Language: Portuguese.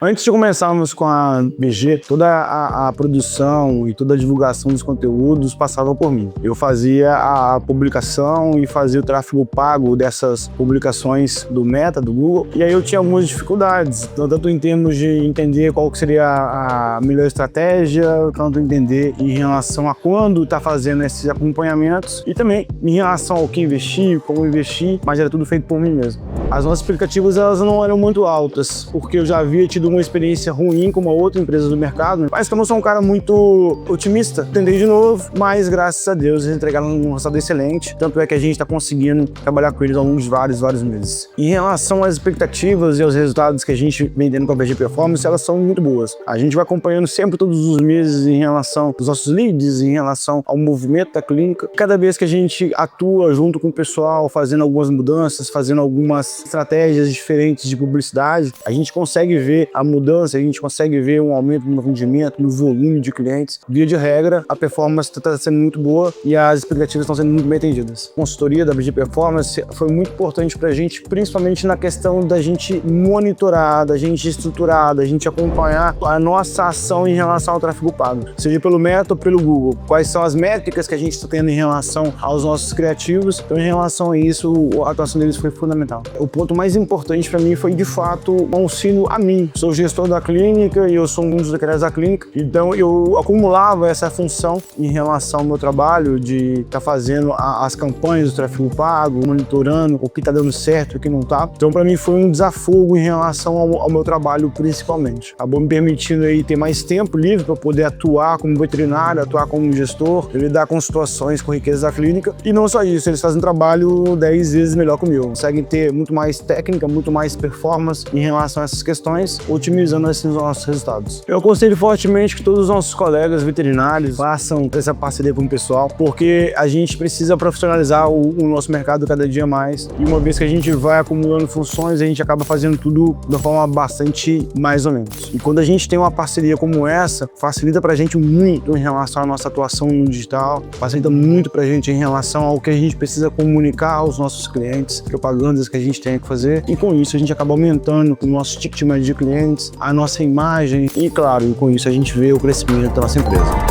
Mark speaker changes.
Speaker 1: Antes de começarmos com a BG, toda a produção e toda a divulgação dos conteúdos passava por mim. Eu fazia a publicação e fazia o tráfego pago dessas publicações do Meta, do Google, e aí eu tinha algumas dificuldades, tanto em termos de entender qual que seria a melhor estratégia, tanto entender em relação a quando tá fazendo esses acompanhamentos e também em relação ao que investir, como investir, mas era tudo feito por mim mesmo. As nossas expectativas elas não eram muito altas, porque eu já havia tido uma experiência ruim com uma outra empresa do mercado, mas como eu sou um cara muito otimista, tentei de novo, mas graças a Deus eles entregaram um resultado excelente, tanto é que a gente está conseguindo trabalhar com eles ao longo de vários meses. Em relação às expectativas e aos resultados que a gente vem tendo com a BG Performance, elas são muito boas. A gente vai acompanhando sempre todos os meses em relação aos nossos leads, em relação ao movimento da clínica. Cada vez que a gente atua junto com o pessoal, fazendo algumas mudanças, fazendo algumas estratégias diferentes de publicidade, a gente consegue ver a mudança, a gente consegue ver um aumento no rendimento, no volume de clientes. Via de regra, a performance está sendo muito boa e as expectativas estão sendo muito bem atendidas. A consultoria da BG Performance foi muito importante para a gente, principalmente na questão da gente monitorar, da gente estruturar, da gente acompanhar a nossa ação em relação ao tráfego pago, seja pelo Meta ou pelo Google. Quais são as métricas que a gente está tendo em relação aos nossos criativos. Então, em relação a isso, a atuação deles foi fundamental. O ponto mais importante para mim foi, de fato, um auxílio a mim. Sou gestor da clínica e eu sou um dos secretários da clínica, então eu acumulava essa função em relação ao meu trabalho de estar fazendo as campanhas do tráfego pago, monitorando o que está dando certo e o que não está. Então, para mim, foi um desafogo em relação ao meu trabalho, principalmente. Acabou me permitindo aí ter mais tempo livre para poder atuar como veterinário, atuar como gestor, lidar com situações corriqueiras da clínica. E não só isso, eles fazem um trabalho 10 vezes melhor que o meu. Conseguem ter muito mais técnica, muito mais performance em relação a essas questões, otimizando esses nossos resultados. Eu aconselho fortemente que todos os nossos colegas veterinários façam essa parceria com o pessoal, porque a gente precisa profissionalizar o nosso mercado cada dia mais. E uma vez que a gente vai acumulando funções, a gente acaba fazendo tudo de uma forma bastante mais ou menos. E quando a gente tem uma parceria como essa, facilita pra gente muito em relação à nossa atuação no digital, facilita muito pra gente em relação ao que a gente precisa comunicar aos nossos clientes, propagandas que a gente tem que fazer, e com isso a gente acaba aumentando o nosso ticket médio de clientes, a nossa imagem e, claro, com isso a gente vê o crescimento da nossa empresa.